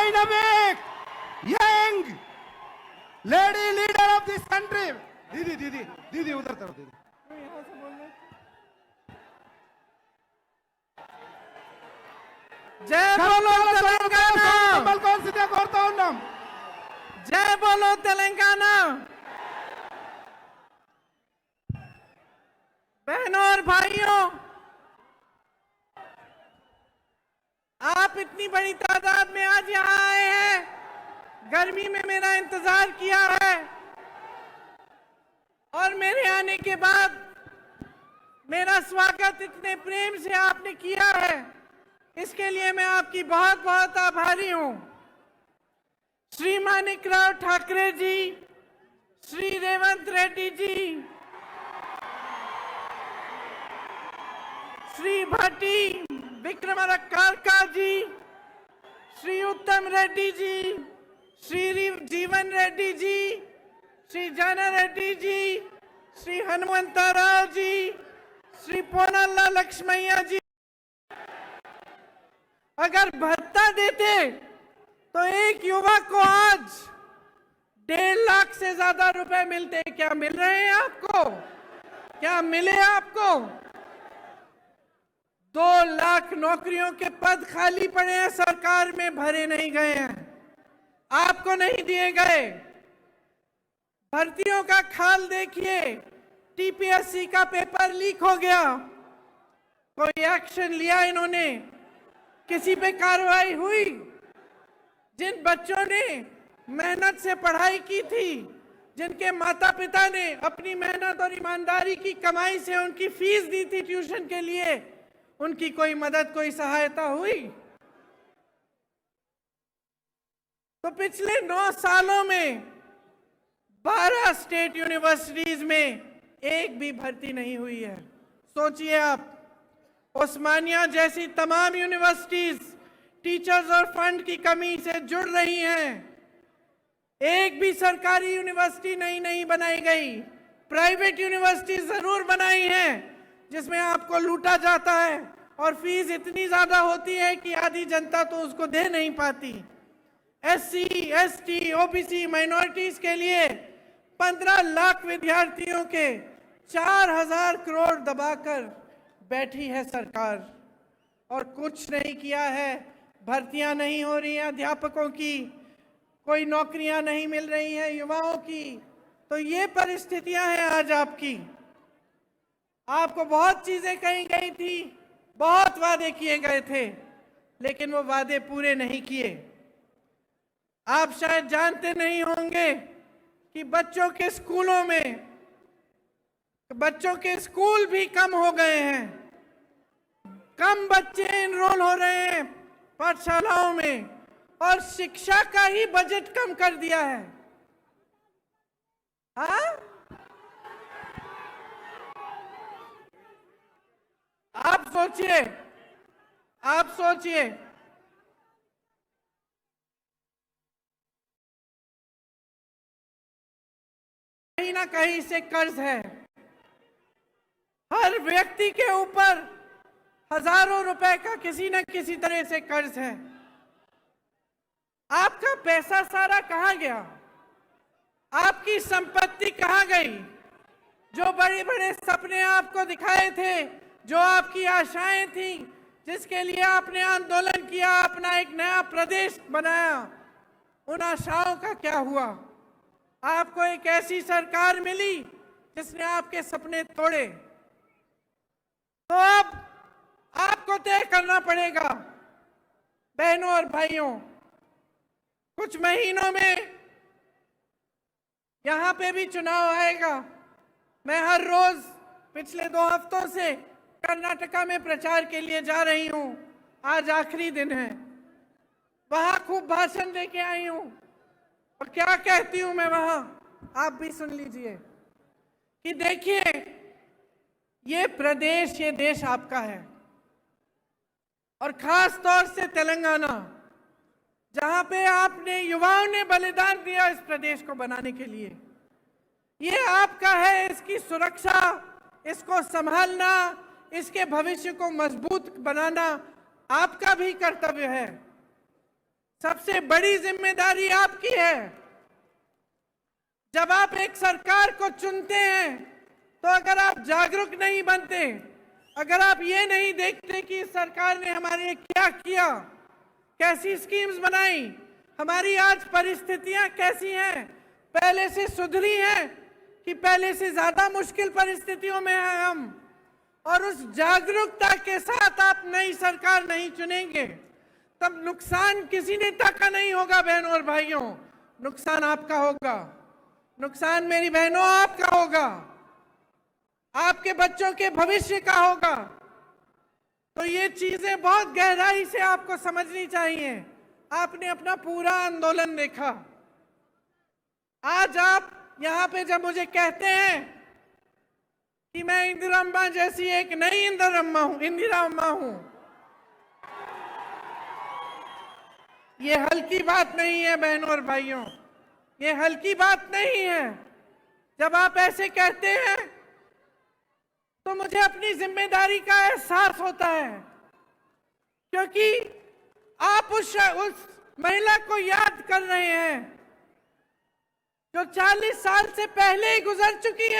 dynamic, young lady leader of this country. दीदी दीदी दीदी उधर तरफ दीदी. जय बोलो तेलंगाना, कौन कोरता ఉన్నాం. जय बोलो तेलंगाना. बहनों और भाइयों, आप इतनी बड़ी तादाद में आज यहाँ आए हैं. गर्मी में मेरा इंतजार किया है और मेरे आने के बाद मेरा स्वागत इतने प्रेम से आपने किया है. इसके लिए मैं आपकी बहुत बहुत आभारी हूं. श्री माणिकराव ठाकरे जी, श्री रेवंत रेड्डी जी, श्री भट्टी विक्रमार्का जी, श्री उत्तम रेड्डी जी, श्री जीवन रेड्डी जी, श्री जाना रेड्डी जी, श्री हनुमंतराव जी, श्री पोनल्ला लक्ष्मैया जी. अगर भत्ता देते तो एक युवक को आज 1.5 लाख से ज्यादा रुपए मिलते. क्या मिल रहे हैं आपको? क्या मिले आपको? 2 लाख नौकरियों के पद खाली पड़े हैं, सरकार में भरे नहीं गए हैं, आपको नहीं दिए गए. भर्तियों का खाल देखिए. टीपीएससी का पेपर लीक हो गया, कोई एक्शन लिया इन्होंने? किसी पे कार्रवाई हुई? जिन बच्चों ने मेहनत से पढ़ाई की थी, जिनके माता पिता ने अपनी मेहनत और ईमानदारी की कमाई से उनकी फीस दी थी ट्यूशन के लिए, उनकी कोई मदद, कोई सहायता हुई? तो पिछले 9 सालों में 12 स्टेट यूनिवर्सिटीज में एक भी भर्ती नहीं हुई है. सोचिए आप, उस्मानिया जैसी तमाम यूनिवर्सिटीज टीचर्स और फंड की कमी से जुड़ रही हैं. एक भी सरकारी यूनिवर्सिटी नहीं बनाई गई. प्राइवेट यूनिवर्सिटी जरूर बनाई हैं जिसमें आपको लूटा जाता है और फीस इतनी ज्यादा होती है कि आधी जनता तो उसको दे नहीं पाती. एससी, एसटी, ओबीसी, माइनॉरिटीज के लिए 15 लाख विद्यार्थियों के 4000 करोड़ दबाकर बैठी है सरकार और कुछ नहीं किया है. भर्तियां नहीं हो रही हैं अध्यापकों की, कोई नौकरियां नहीं मिल रही हैं युवाओं की. तो ये परिस्थितियां हैं आज आपकी. आपको बहुत चीजें कही गई थी, बहुत वादे किए गए थे, लेकिन वो वादे पूरे नहीं किए. आप शायद जानते नहीं होंगे कि बच्चों के स्कूलों में बच्चों के स्कूल भी कम हो गए हैं. कम बच्चे एनरोल हो रहे हैं पाठशालाओं में और शिक्षा का ही बजट कम कर दिया है. हाँ, आप सोचिए, आप सोचिए. कहीं ना कहीं से कर्ज है. हर व्यक्ति के ऊपर हजारों रुपए का किसी न किसी तरह से कर्ज है. आपका पैसा सारा कहां गया? आपकी संपत्ति कहां गई? जो बड़े बड़े सपने आपको दिखाए थे, जो आपकी आशाएं थी, जिसके लिए आपने आंदोलन किया, अपना एक नया प्रदेश बनाया, उन आशाओं का क्या हुआ? आपको एक ऐसी सरकार मिली जिसने आपके सपने तोड़े. तो अब आपको तय करना पड़ेगा बहनों और भाइयों. कुछ महीनों में यहां पे भी चुनाव आएगा. मैं हर रोज पिछले 2 हफ्तों से कर्नाटका में प्रचार के लिए जा रही हूं. आज आखिरी दिन है. वहां खूब भाषण देके आई हूं और क्या कहती हूं मैं वहां, आप भी सुन लीजिए कि देखिए, ये प्रदेश, ये देश आपका है और खास तौर से तेलंगाना, जहां पे आपने, युवाओं ने बलिदान दिया इस प्रदेश को बनाने के लिए. ये आपका है. इसकी सुरक्षा, इसको संभालना, इसके भविष्य को मजबूत बनाना आपका भी कर्तव्य है. सबसे बड़ी जिम्मेदारी आपकी है। जब आप एक सरकार को चुनते हैं तो अगर आप जागरूक नहीं बनते, अगर आप ये नहीं देखते कि इस सरकार ने हमारे लिए क्या किया, कैसी स्कीम्स बनाई, हमारी आज परिस्थितियां कैसी हैं, पहले से सुधरी हैं कि पहले से ज्यादा मुश्किल परिस्थितियों में हैं हम, और उस जागरूकता के साथ आप नई सरकार नहीं चुनेंगे, तब नुकसान किसी नेता का नहीं होगा बहनों और भाइयों, नुकसान आपका होगा, नुकसान मेरी बहनों आपका होगा, आपके बच्चों के भविष्य का होगा। तो ये चीजें बहुत गहराई से आपको समझनी चाहिए। आपने अपना पूरा आंदोलन देखा। आज आप यहाँ पे जब मुझे कहते हैं कि मैं इंदिरा अम्मा जैसी एक नई इंदिरा अम्मा हूं, ये हल्की बात नहीं है बहनों और भाइयों, ये हल्की बात नहीं है। जब आप ऐसे कहते हैं तो मुझे अपनी जिम्मेदारी का एहसास होता है, क्योंकि आप उस महिला को याद कर रहे हैं जो 40 साल से पहले ही गुजर चुकी है।